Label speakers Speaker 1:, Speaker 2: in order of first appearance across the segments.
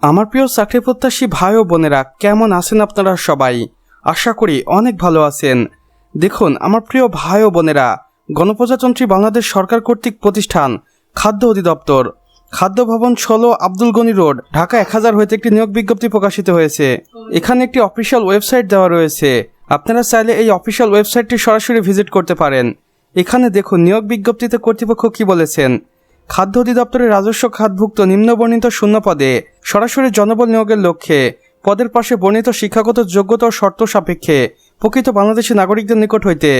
Speaker 1: আমার প্রিয় চাকরি প্রত্যাশী ভাই ও বোনেরা, কেমন আছেন আপনারা সবাই? আশা করি অনেক ভালো আছেন। দেখুন আমার প্রিয় ভাই ও বোনেরা, গণপ্রজাতন্ত্রী বাংলাদেশ সরকার কর্তৃক প্রতিষ্ঠান খাদ্য অধিদপ্তর, খাদ্য ভবন ১৬, আব্দুল গনি রোড, ঢাকা ১০০০ হইতে একটি নিয়োগ বিজ্ঞপ্তি প্রকাশিত হয়েছে। এখানে একটি অফিসিয়াল ওয়েবসাইট দেওয়া রয়েছে। আপনারা চাইলে এই অফিসিয়াল ওয়েবসাইটটি সরাসরি ভিজিট করতে পারেন। এখানে দেখুন নিয়োগ বিজ্ঞপ্তিতে কর্তৃপক্ষ কি বলেছেন। খাদ্য অধিদপ্তরের রাজস্ব খাতভুক্ত নিম্নবর্ণিত শূন্য পদে সরাসরি জনবল নিয়োগের লক্ষ্যে পদের পাশে বর্ণিত শিক্ষাগত যোগ্যতা ও শর্ত সাপেক্ষে প্রকৃত বাংলাদেশি নাগরিকদের নিকট হইতে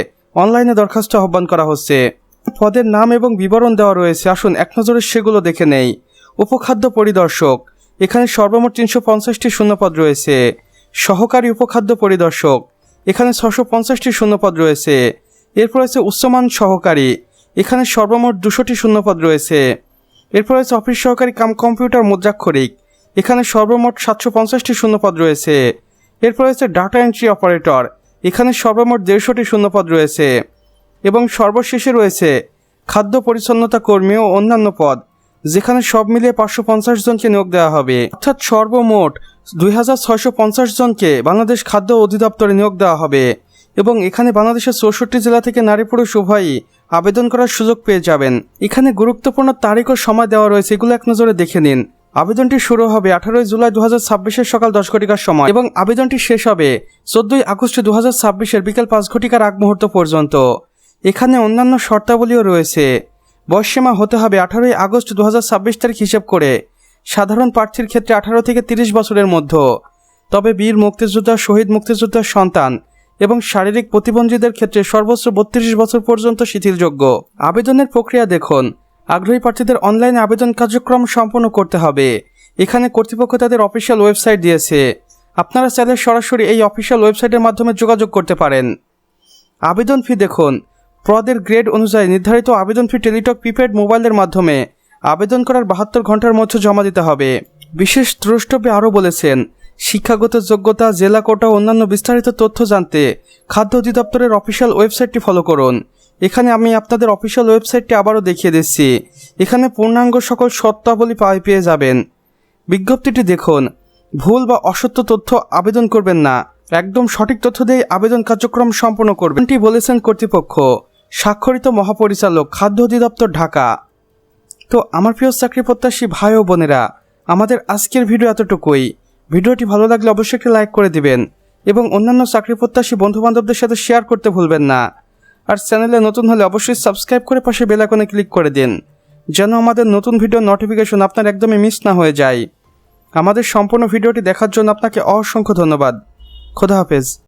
Speaker 1: অনলাইনে দরখাস্ত আহ্বান করা হচ্ছে। পদের নাম এবং বিবরণ দেওয়া রয়েছে, আসুন এক নজরে সেগুলো দেখে নেই। উপখাদ্য পরিদর্শক, এখানে সর্বমোট ৩৫০টি শূন্যপদ রয়েছে। সহকারী উপখাদ্য পরিদর্শক, এখানে ৬৫০টি শূন্যপদ রয়েছে। এরপর আছে উচ্চমান সহকারী, এখানে সর্বমোট ২০০টি শূন্যপদ রয়েছে। এরপর আছে অফিস সহকারী কাম কম্পিউটার মুদ্রাক্ষরিক, এখানে সর্বমোট ৭৫০টি শূন্যপদ রয়েছে। এরপর আছে ডাটা এন্ট্রি অপারেটর, এখানে সর্বমোট ১৫০টি শূন্যপদ রয়েছে। এবং সর্বশেষে রয়েছে খাদ্য পরিচ্ছন্নতা কর্মী ও অন্যান্য পদ, যেখানে সব মিলিয়ে ৫৫০ জনকে নিয়োগ দেওয়া হবে। অর্থাৎ সর্বমোট ২৬৫০ জনকে বাংলাদেশ খাদ্য অধিদপ্তরে নিয়োগ দেওয়া হবে। এবং এখানে বাংলাদেশের ৬৪ জেলা থেকে নারী পুরুষ উভয়ই আবেদন করার সুযোগ পেয়ে যাবেন। এখানে গুরুত্বপূর্ণ তারিখ ও সময় দেওয়া রয়েছে, এগুলো এক নজরে দেখে নিন। আবেদনটি শুরু হবে ১৮ জুলাই ২০২৬ সকাল ১০ ঘটিকার সময় এবং আবেদনটি শেষ হবে ১৪ আগস্ট ২০২৬ বিকাল ৫ ঘটিকার আগ মুহূর্ত পর্যন্ত। এখানে অন্যান্য শর্তাবলীও রয়েছে। বয়সসীমা হতে হবে ১৮ আগস্ট ২০২৬ তারিখ হিসেব করে সাধারণ প্রার্থীর ক্ষেত্রে ১৮ থেকে ৩০ বছরের মধ্যে, তবে বীর মুক্তিযোদ্ধা, শহীদ মুক্তিযোদ্ধার সন্তান এবং শারীরিক প্রতিবন্ধীদের ক্ষেত্রে সর্বোচ্চ ৩২ বছর পর্যন্ত শিথিলযোগ্য। আবেদনের প্রক্রিয়া দেখুন। আগ্রহী প্রার্থীদের অনলাইনে আবেদন কার্যক্রম সম্পন্ন করতে হবে। এখানে কর্তৃপক্ষ তাদের অফিসিয়াল ওয়েবসাইট দিয়েছে, আপনারা চাইলে সরাসরি এই অফিসিয়াল ওয়েবসাইটের মাধ্যমে যোগাযোগ করতে পারেন। আবেদন ফি দেখুন। পদের গ্রেড অনুযায়ী নির্ধারিত আবেদন ফি টেলিটক প্রিপেড মোবাইলের মাধ্যমে আবেদন করার ৭২ ঘন্টার মধ্যে জমা দিতে হবে। বিশেষ দ্রষ্টব্যে আরও বলেছেন, শিক্ষাগত যোগ্যতা, জেলা কোটা ও অন্যান্য বিস্তারিত তথ্য জানতে খাদ্য অধিদপ্তরের অফিসিয়াল ওয়েবসাইটটি ফলো করুন। এখানে আমি আপনাদের অফিসিয়াল ওয়েবসাইটটি আবারও দেখিয়ে দিচ্ছি। এখানে পূর্ণাঙ্গ সকল শর্তাবলী পেয়ে যাবেন। বিজ্ঞপ্তিটি দেখুন। ভুল বা অসত্য তথ্য আবেদন করবেন না, একদম সঠিক তথ্য দিয়ে আবেদন কার্যক্রম সম্পন্ন করবেন, এটি বলেছেন কর্তৃপক্ষ। স্বাক্ষরিত মহাপরিচালক, খাদ্য অধিদপ্তর, ঢাকা। তো আমার প্রিয় চাকরি প্রত্যাশী ভাই ও বোনেরা, আমাদের আজকের ভিডিও এতটুকুই। ভিডিওটি ভালো লাগলে অবশ্যই একটি লাইক করে দিবেন এবং অন্যান্য চাকরি প্রত্যাশী বন্ধুবান্ধবদের সাথে শেয়ার করতে ভুলবেন না। আর চ্যানেলে নতুন হলে অবশ্যই সাবস্ক্রাইব করে পাশে বেল আইকনে ক্লিক করে দিন, যেন আমাদের নতুন ভিডিও নোটিফিকেশন আপনার একদমই মিস না হয়ে যায়। আমাদের সম্পূর্ণ ভিডিওটি দেখার জন্য আপনাকে অসংখ্য ধন্যবাদ। খোদা হাফেজ।